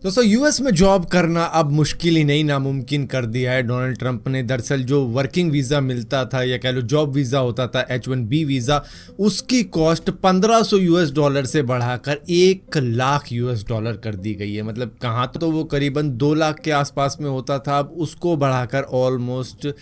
दोस्तों यूएस में जॉब करना अब मुश्किल ही नहीं नामुमकिन कर दिया है डोनाल्ड ट्रंप ने। दरअसल जो वर्किंग वीज़ा मिलता था या कह लो जॉब वीज़ा होता था H1B वीज़ा, उसकी कॉस्ट 1500 यूएस डॉलर से बढ़ाकर 1 लाख यूएस डॉलर कर दी गई है। मतलब कहाँ तो वो करीबन 2 लाख के आसपास में होता था, अब उसको बढ़ाकर ऑलमोस्ट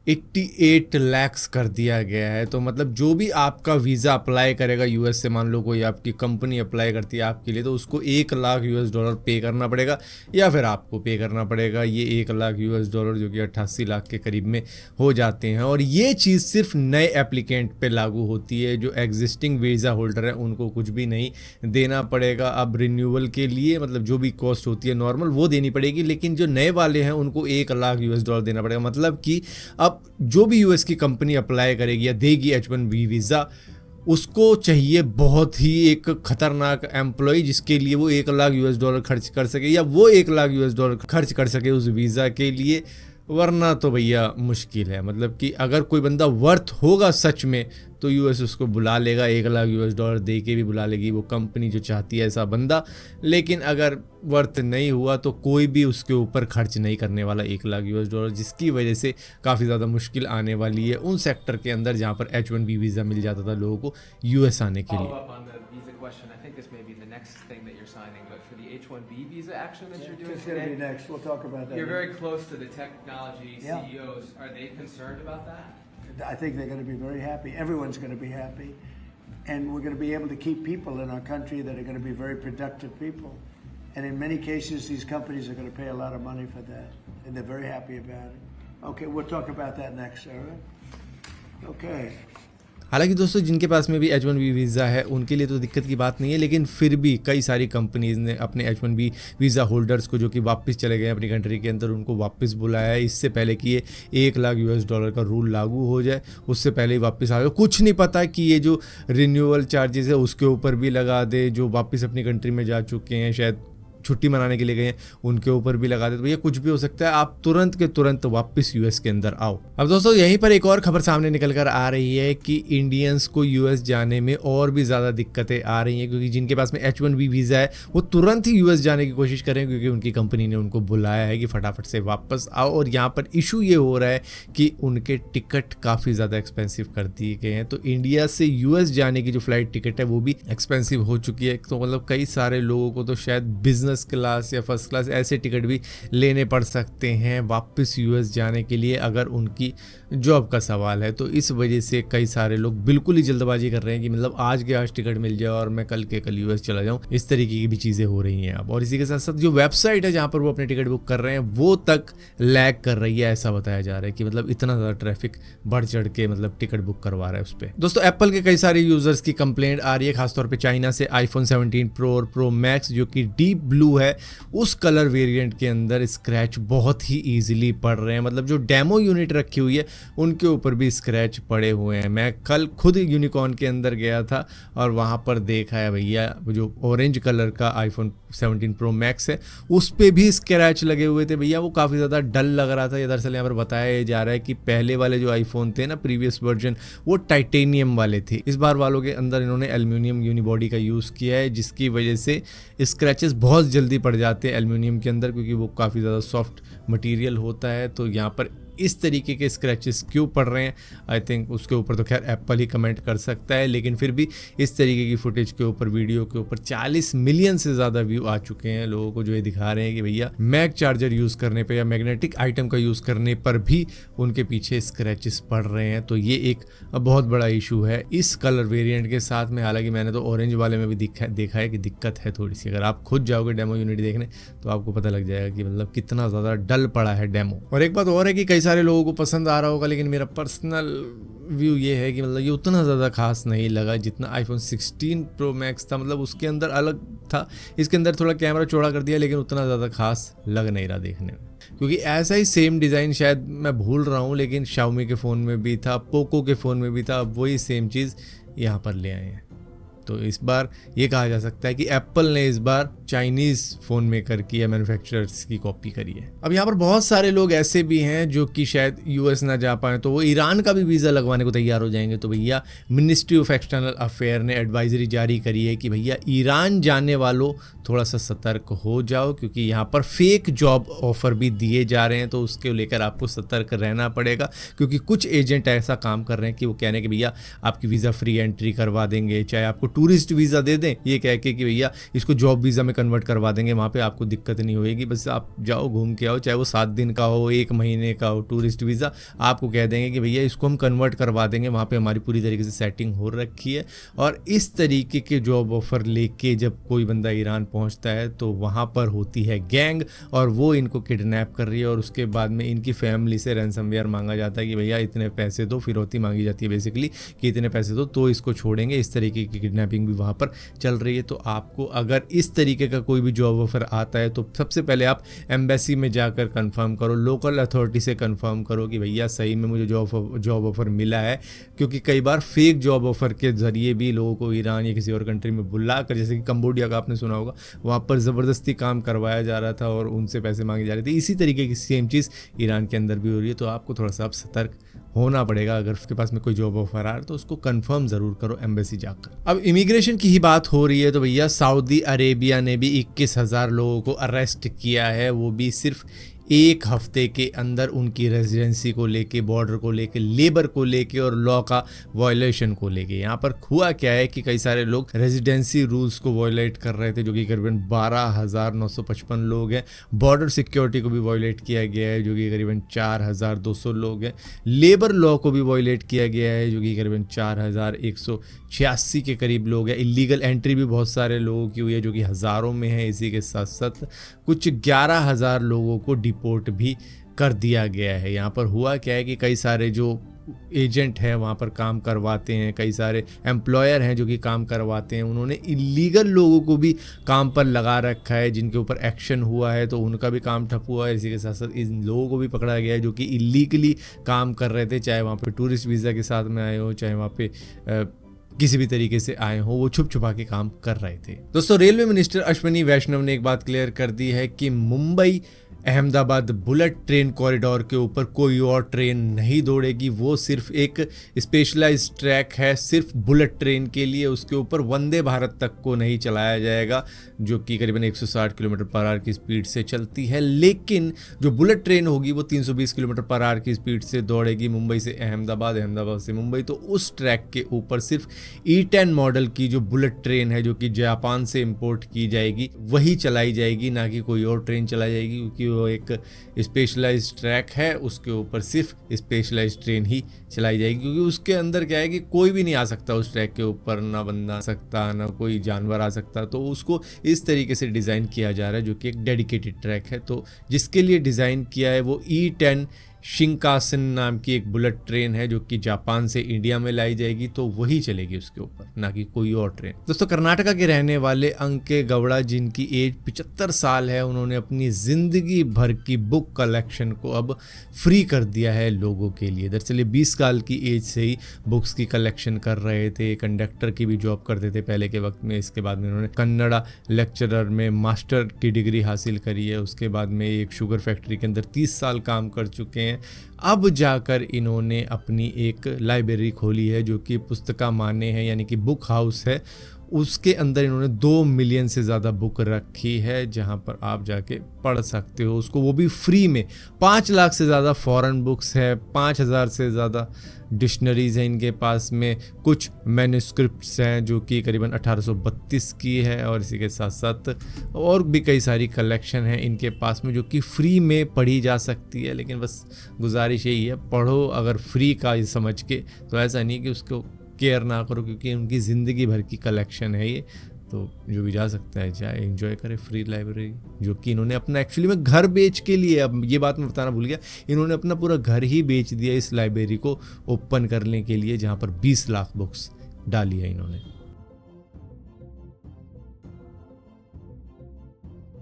88 लैक्स कर दिया गया है। तो मतलब जो भी आपका वीज़ा अप्लाई करेगा यूएस से, मान लो कोई आपकी कंपनी अप्लाई करती है आपके लिए, तो उसको 1 लाख यूएस डॉलर पे करना पड़ेगा या फिर आपको पे करना पड़ेगा। ये 1 लाख यूएस डॉलर जो कि 88 लाख के करीब में हो जाते हैं। और ये चीज़ सिर्फ नए एप्लीकेंट पे लागू होती है। जो एग्जिस्टिंग वीज़ा होल्डर है उनको कुछ भी नहीं देना पड़ेगा। अब रिन्यूअल के लिए मतलब जो भी कॉस्ट होती है नॉर्मल वो देनी पड़ेगी, लेकिन जो नए वाले हैं उनको 1 लाख यूएस डॉलर देना पड़ेगा। मतलब कि अब जो भी यूएस की कंपनी अप्लाई करेगी या देगी H1B वीज़ा, उसको चाहिए बहुत ही एक खतरनाक एम्प्लॉय जिसके लिए वो 1 लाख यूएस डॉलर खर्च कर सके या वो 1 लाख यूएस डॉलर खर्च कर सके उस वीज़ा के लिए, वरना तो भैया मुश्किल है। मतलब कि अगर कोई बंदा वर्थ होगा सच में तो यूएस उसको बुला लेगा, 1 लाख यूएस डॉलर दे के भी बुला लेगी वो कंपनी जो चाहती है ऐसा बंदा। लेकिन अगर वर्थ नहीं हुआ तो कोई भी उसके ऊपर खर्च नहीं करने वाला 1 लाख यूएस डॉलर, जिसकी वजह से काफ़ी ज़्यादा मुश्किल आने वाली है उन सेक्टर के अंदर जहाँ पर H1B वीज़ा मिल जाता था लोगों को यूएस आने के लिए। Question. I think this may be the next thing that you're signing, but for the H-1B visa action that you're doing It's going to today, be next. We'll talk about that. you're very close to the technology Yeah. CEOs. Are they concerned about that? I think they're going to be very happy. Everyone's going to be happy. And we're going to be able to keep people in our country that are going to be very productive people. And in many cases, these companies are going to pay a lot of money for that. And they're very happy about it. Okay, we'll talk about that next, Sarah. Okay. हालांकि दोस्तों जिनके पास में भी H1B visa है उनके लिए तो दिक्कत की बात नहीं है, लेकिन फिर भी कई सारी कंपनीज़ ने अपने H1B वीज़ा होल्डर्स को जो कि वापस चले गए अपनी कंट्री के अंदर, उनको वापस बुलाया है। इससे पहले कि ये 1 लाख यूएस डॉलर का रूल लागू हो जाए उससे पहले ही वापस आ गए। कुछ नहीं पता कि ये जो रिन्यूअल चार्जेस है उसके ऊपर भी लगा दे, जो वापस अपनी कंट्री में जा चुके हैं शायद छुट्टी मनाने के लिए गए हैं उनके ऊपर भी लगा दे। तो भैया कुछ भी हो सकता है, आप तुरंत के तुरंत वापस यूएस के अंदर आओ। अब दोस्तों यहीं पर एक और खबर सामने निकल कर आ रही है कि इंडियंस को यूएस जाने में और भी ज़्यादा दिक्कतें आ रही हैं, क्योंकि जिनके पास में H1B वीज़ा है वो तुरंत ही यूएस जाने की कोशिश करें, क्योंकि उनकी कंपनी ने उनको बुलाया है कि फटाफट से वापस आओ। और यहाँ पर इशू ये हो रहा है कि उनके टिकट काफ़ी ज़्यादा एक्सपेंसिव कर दिए गए हैं। तो इंडिया से यूएस जाने की जो फ्लाइट टिकट है वो भी एक्सपेंसिव हो चुकी है। तो मतलब कई सारे लोगों को तो शायद बिजनेस क्लास या फर्स्ट क्लास ऐसे टिकट भी लेने पड़ सकते हैं वापस यूएस जाने के लिए, अगर उनकी जॉब का सवाल है। तो इस वजह से कई सारे लोग बिल्कुल ही जल्दबाजी कर रहे हैं कि मतलब आज के आज टिकट मिल जाए और मैं कल के कल यूएस चला जाऊं। इस तरीके की भी चीज़ें हो रही हैं अब। और इसी के साथ साथ जो वेबसाइट है जहां पर वो अपने टिकट बुक कर रहे हैं वो तक लैग कर रही है, ऐसा बताया जा रहा है कि मतलब इतना ज़्यादा ट्रैफिक बढ़ चढ़ के मतलब टिकट बुक करवा रहा है उस पर। दोस्तों एप्पल के कई सारे यूजर्स की कंप्लेंट आ रही है, खासतौर पर चाइना से iPhone 17 Pro और Pro Max जो कि डीप ब्लू है उस कलर वेरिएंट के अंदर स्क्रैच बहुत ही इजीली पड़ रहे हैं। मतलब जो डेमो यूनिट रखी हुई है उनके ऊपर भी स्क्रैच पड़े हुए हैं। मैं कल खुद यूनिकॉर्न के अंदर गया था और वहाँ पर देखा है भैया जो ऑरेंज कलर का iPhone 17 Pro Max है उस पर भी स्क्रैच लगे हुए थे भैया। वो काफ़ी ज़्यादा डल लग रहा था। ये दरअसल यहाँ पर बताया जा रहा है कि पहले वाले जो आईफोन थे ना प्रीवियस वर्जन वो टाइटेनियम वाले थे, इस बार वालों के अंदर इन्होंने एल्यूमिनियम यूनिबॉडी का यूज़ किया है, जिसकी वजह से स्क्रैचेस बहुत जल्दी पड़ जाते हैं एल्यूमिनियम के अंदर, क्योंकि वो काफ़ी ज़्यादा सॉफ्ट मटेरियल होता है। तो यहाँ पर इस तरीके के स्क्रैचेस क्यों पड़ रहे हैं आई थिंक उसके ऊपर तो खैर एप्पल ही कमेंट कर सकता है, लेकिन फिर भी इस तरीके की फुटेज के ऊपर वीडियो के ऊपर 40 मिलियन से ज़्यादा व्यू आ चुके हैं लोगों को, जो ये दिखा रहे हैं कि भैया मैग चार्जर यूज़ करने पे या मैग्नेटिक आइटम का यूज़ करने पर भी उनके पीछे स्क्रैचेस पड़ रहे हैं। तो ये एक बहुत बड़ा इशू है इस कलर वेरिएंट के साथ में। हालांकि मैंने तो ऑरेंज वाले में भी देखा है कि दिक्कत है थोड़ी सी। अगर आप खुद जाओगे डेमो यूनिट देखने तो आपको पता लग जाएगा कि मतलब कितना ज़्यादा डल पड़ा है डेमो। और एक बात और है कि कई सारे लोगों को पसंद आ रहा होगा, लेकिन मेरा पर्सनल व्यू ये है कि मतलब ये उतना ज़्यादा खास नहीं लगा जितना iPhone 16 Pro Max था। मतलब उसके अंदर अलग था, इसके अंदर थोड़ा कैमरा चौड़ा कर दिया, लेकिन उतना ज़्यादा खास लग नहीं रहा देखने में। क्योंकि ऐसा ही सेम डिज़ाइन शायद मैं भूल रहा हूँ, लेकिन Xiaomi के फ़ोन में भी था, पोको के फ़ोन में भी था। अब वही सेम चीज़ यहाँ पर ले आए हैं। तो इस बार ये कहा जा सकता है कि एप्पल ने इस बार चाइनीज़ फ़ोन मेकर की या मैन्युफैक्चरर्स की कॉपी करी है। अब यहाँ पर बहुत सारे लोग ऐसे भी हैं जो कि शायद यूएस ना जा पाए, तो वो ईरान का भी वीज़ा लगवाने को तैयार हो जाएंगे। तो भैया मिनिस्ट्री ऑफ एक्सटर्नल अफेयर ने एडवाइजरी जारी करी है कि भैया ईरान जाने वालों थोड़ा सा सतर्क हो जाओ, क्योंकि यहाँ पर फेक जॉब ऑफर भी दिए जा रहे हैं। तो उसके लेकर आपको सतर्क रहना पड़ेगा, क्योंकि कुछ एजेंट ऐसा काम कर रहे हैं कि वो कह रहे हैं कि भैया आपकी वीज़ा फ्री एंट्री करवा देंगे, चाहे आपको टूरिस्ट वीज़ा दे दें, ये कह के कि भैया इसको जॉब वीज़ा में कन्वर्ट करवा देंगे, वहाँ पे आपको दिक्कत नहीं होएगी, बस आप जाओ घूम के आओ, चाहे वो 7 दिन का हो, 1 महीने का हो टूरिस्ट वीज़ा, आपको कह देंगे कि भैया इसको हम कन्वर्ट करवा देंगे, वहाँ पे हमारी पूरी तरीके से सेटिंग हो रखी है। और इस तरीके के जॉब ऑफर लेके जब कोई बंदा ईरान पहुँचता है तो वहाँ पर होती है गैंग और वो इनको किडनैप कर रही है, और उसके बाद में इनकी फैमिली से रैंसमवेयर मांगा जाता है कि भैया इतने पैसे दो, फिरौती मांगी जाती है बेसिकली कि इतने पैसे दो तो इसको छोड़ेंगे। इस तरीके की किडनैपिंग भी वहाँ पर चल रही है। तो आपको अगर इस तरीके का कोई भी जॉब ऑफर आता है तो सबसे पहले आप एम्बेसी में जाकर कंफर्म करो, लोकल अथॉरिटी से कंफर्म करो कि भैया सही में मुझे जॉब ऑफर मिला है, क्योंकि कई बार फेक जॉब ऑफर के जरिए भी लोगों को ईरान या किसी और कंट्री में बुलाकर, जैसे कि कंबोडिया का आपने सुना होगा, वहाँ पर ज़बरदस्ती काम करवाया जा रहा था और उनसे पैसे मांगे जा रहे थे। इसी तरीके की सेम चीज़ ईरान के अंदर भी हो रही है। तो आपको थोड़ा सा आप सतर्क होना पड़ेगा। अगर उसके पास में कोई जॉब ऑफर आ रहा है तो उसको कंफर्म ज़रूर करो एम्बेसी जाकर। अब इमिग्रेशन की ही बात हो रही है तो भैया सऊदी अरेबिया ने भी 21,000 लोगों को अरेस्ट किया है, वो भी सिर्फ 1 हफ्ते के अंदर उनकी रेजिडेंसी को लेके, बॉर्डर को लेके, लेबर को लेके और लॉ का वायलेशन को लेके। यहाँ पर हुआ क्या है कि कई सारे लोग रेजिडेंसी रूल्स को वायलेट कर रहे थे, जो कि करीबन 12,955 लोग हैं। बॉर्डर सिक्योरिटी को भी वायलेट किया गया है, जो कि करीबन 4,200 लोग हैं। लेबर लॉ को भी वायलेट किया गया है, जो कि करीबन 4,186 के करीब लोग हैं। इलीगल एंट्री भी बहुत सारे लोगों की हुई है, जो कि हज़ारों में है। इसी के साथ साथ कुछ 11,000 लोगों को डिपोर्ट भी कर दिया गया है। यहाँ पर हुआ क्या है कि कई सारे जो एजेंट हैं वहाँ पर काम करवाते हैं, कई सारे एम्प्लॉयर हैं जो कि काम करवाते हैं, उन्होंने इलीगल लोगों को भी काम पर लगा रखा है, जिनके ऊपर एक्शन हुआ है तो उनका भी काम ठप हुआ है। इसी के साथ साथ इन लोगों को भी पकड़ा गया है जो कि इलीगली काम कर रहे थे, चाहे वहाँ पे टूरिस्ट वीज़ा के साथ में आए हो, चाहे वहाँ पे किसी भी तरीके से आए हो, वो छुप छुपा के काम कर रहे थे। दोस्तों, रेलवे मिनिस्टर अश्विनी वैष्णव ने एक बात क्लियर कर दी है कि Mumbai Ahmedabad bullet train corridor के ऊपर कोई और ट्रेन नहीं दौड़ेगी। वो सिर्फ एक स्पेशलाइज्ड ट्रैक है सिर्फ बुलेट ट्रेन के लिए। उसके ऊपर वंदे भारत तक को नहीं चलाया जाएगा, जो कि करीबन 160 किलोमीटर पर आवर की स्पीड से चलती है। लेकिन जो बुलेट ट्रेन होगी वो 320 किलोमीटर पर आवर की स्पीड से दौड़ेगी मुंबई से अहमदाबाद, अहमदाबाद से मुंबई। तो उस ट्रैक के ऊपर सिर्फ E10 मॉडल की जो बुलेट ट्रेन है, जो कि जापान से इंपोर्ट की जाएगी, वही चलाई जाएगी, ना कि कोई और ट्रेन चलाई जाएगी, क्योंकि वो एक स्पेशलाइज्ड ट्रैक है। उसके ऊपर सिर्फ स्पेशलाइज्ड ट्रेन ही चलाई जाएगी, क्योंकि उसके अंदर क्या है कि कोई भी नहीं आ सकता उस ट्रैक के ऊपर, ना बंदा आ सकता, ना कोई जानवर आ सकता। तो उसको इस तरीके से डिज़ाइन किया जा रहा है, जो कि एक डेडिकेटेड ट्रैक है। तो जिसके लिए डिज़ाइन किया है वो E10 शिंकासन नाम की एक बुलेट ट्रेन है, जो कि जापान से इंडिया में लाई जाएगी, तो वही चलेगी उसके ऊपर, ना कि कोई और ट्रेन। दोस्तों, कर्नाटका के रहने वाले अंके गौड़ा, जिनकी एज 75 साल है, उन्होंने अपनी ज़िंदगी भर की बुक कलेक्शन को अब फ्री कर दिया है लोगों के लिए। दरअसल ये 20 साल की एज से ही बुक्स की कलेक्शन कर रहे थे। कंडक्टर की भी जॉब करते थे पहले के वक्त में। इसके बाद में उन्होंने कन्नड़ा लेक्चरर में मास्टर की डिग्री हासिल करी है। उसके बाद में एक शुगर फैक्ट्री के अंदर 30 साल काम कर चुके हैं। अब जाकर इन्होंने अपनी एक लाइब्रेरी खोली है, जो कि पुस्तका माने है, यानी कि बुक हाउस है। उसके अंदर इन्होंने 2 मिलियन से ज़्यादा बुक रखी है, जहां पर आप जाके पढ़ सकते हो उसको, वो भी फ्री में। 5 लाख से ज़्यादा फॉरेन बुक्स है, 5,000 से ज़्यादा डिक्शनरीज़ हैं इनके पास में। कुछ मैन्युस्क्रिप्ट्स हैं जो कि करीबन 1832 की है, और इसी के साथ साथ और भी कई सारी कलेक्शन है इनके पास में, जो कि फ्री में पढ़ी जा सकती है। लेकिन बस गुजारिश यही है, पढ़ो अगर फ्री का समझ के, तो ऐसा नहीं कि उसको केयर ना करो, क्योंकि उनकी ज़िंदगी भर की कलेक्शन है ये। तो जो भी जा सकता है जाए, एंजॉय करे फ्री लाइब्रेरी, जो कि इन्होंने अपना एक्चुअली में घर बेच के लिए, अब ये बात मैं बताना भूल गया, इन्होंने अपना पूरा घर ही बेच दिया इस लाइब्रेरी को ओपन करने के लिए, जहाँ पर 20 लाख बुक्स डाली है इन्होंने।